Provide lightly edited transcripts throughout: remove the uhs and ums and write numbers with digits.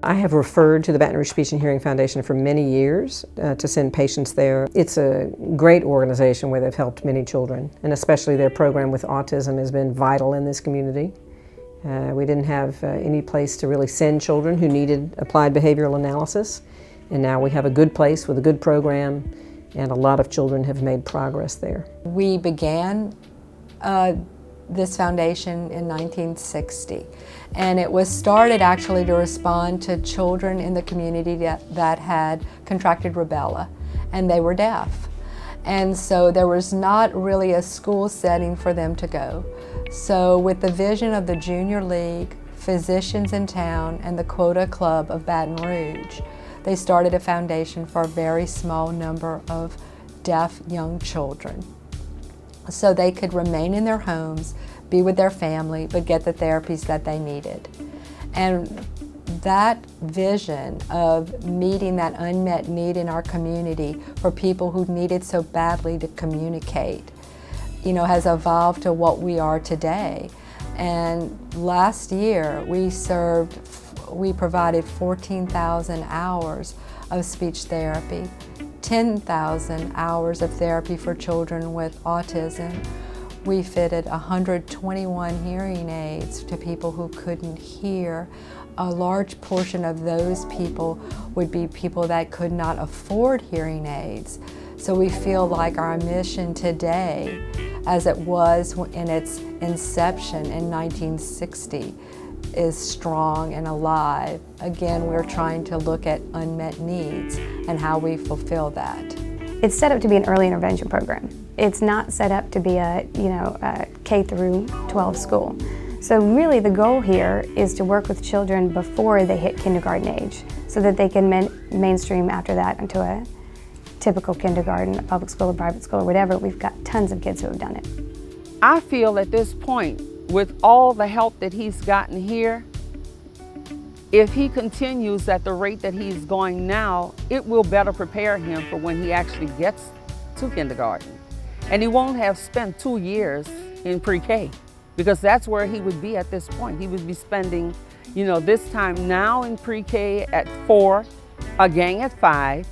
I have referred to the Baton Rouge Speech and Hearing Foundation for many years to send patients there. It's a great organization where they've helped many children, and especially their program with autism has been vital in this community. We didn't have any place to really send children who needed applied behavioral analysis, and now we have a good place with a good program, and a lot of children have made progress there. We began this foundation in 1960, and it was started actually to respond to children in the community that had contracted rubella, and they were deaf. And so there was not really a school setting for them to go. So with the vision of the Junior League, physicians in town, and the Quota Club of Baton Rouge, they started a foundation for a very small number of deaf young children, so they could remain in their homes, be with their family, but get the therapies that they needed. And that vision of meeting that unmet need in our community for people who needed so badly to communicate, has evolved to what we are today. And last year we provided 14,000 hours of speech therapy, 10,000 hours of therapy for children with autism. We fitted 121 hearing aids to people who couldn't hear. A large portion of those people would be people that could not afford hearing aids. So we feel like our mission today, as it was in its inception in 1960, is strong and alive. Again, we're trying to look at unmet needs and how we fulfill that. It's set up to be an early intervention program. It's not set up to be a K through 12 school. So really the goal here is to work with children before they hit kindergarten age, so that they can mainstream after that into a typical kindergarten, a public school, a private school, or whatever. We've got tons of kids who have done it. I feel at this point, with all the help that he's gotten here, if he continues at the rate that he's going now, it will better prepare him for when he actually gets to kindergarten. And he won't have spent 2 years in pre-K, because that's where he would be at this point. He would be spending, this time now in pre-K at 4, again at 5,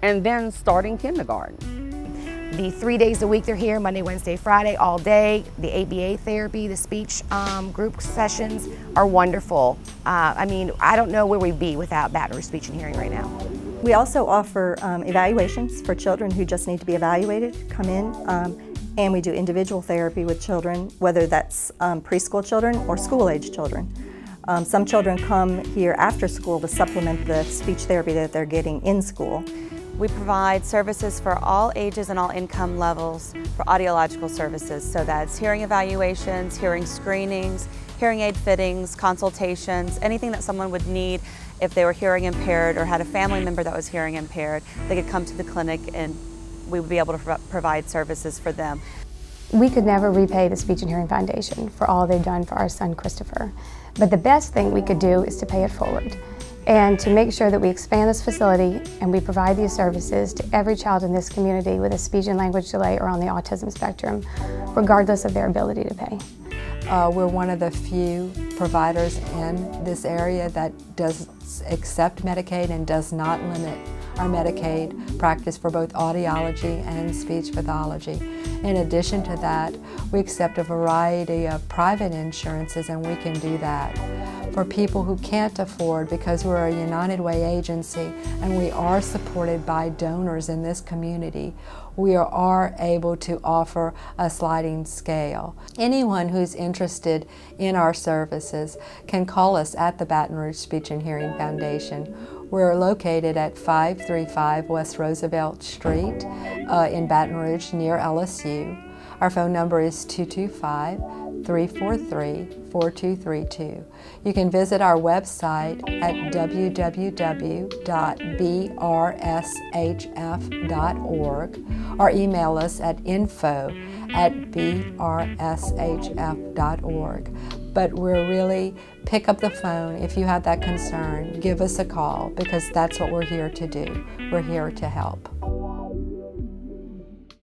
and then starting kindergarten. The 3 days a week they're here, Monday, Wednesday, Friday, all day. The ABA therapy, the speech group sessions are wonderful. I don't know where we'd be without Baton Rouge Speech and Hearing right now. We also offer evaluations for children who just need to be evaluated, come in, and we do individual therapy with children, whether that's preschool children or school-age children. Some children come here after school to supplement the speech therapy that they're getting in school. We provide services for all ages and all income levels for audiological services. So that's hearing evaluations, hearing screenings, hearing aid fittings, consultations, anything that someone would need if they were hearing impaired or had a family member that was hearing impaired. They could come to the clinic and we would be able to provide services for them. We could never repay the Speech and Hearing Foundation for all they've done for our son Christopher. But the best thing we could do is to pay it forward, and to make sure that we expand this facility and we provide these services to every child in this community with a speech and language delay or on the autism spectrum, regardless of their ability to pay. We're one of the few providers in this area that does accept Medicaid and does not limit our Medicaid practice for both audiology and speech pathology. In addition to that, we accept a variety of private insurances, and we can do that. For people who can't afford, because we're a United Way agency and we are supported by donors in this community, we are able to offer a sliding scale. Anyone who's interested in our services can call us at the Baton Rouge Speech and Hearing Foundation. We're located at 535 West Roosevelt Street in Baton Rouge near LSU. Our phone number is 225-343-4232. You can visit our website at www.brshf.org or email us at info@brshf.org. But we're really, pick up the phone if you have that concern. Give us a call, because that's what we're here to do. We're here to help.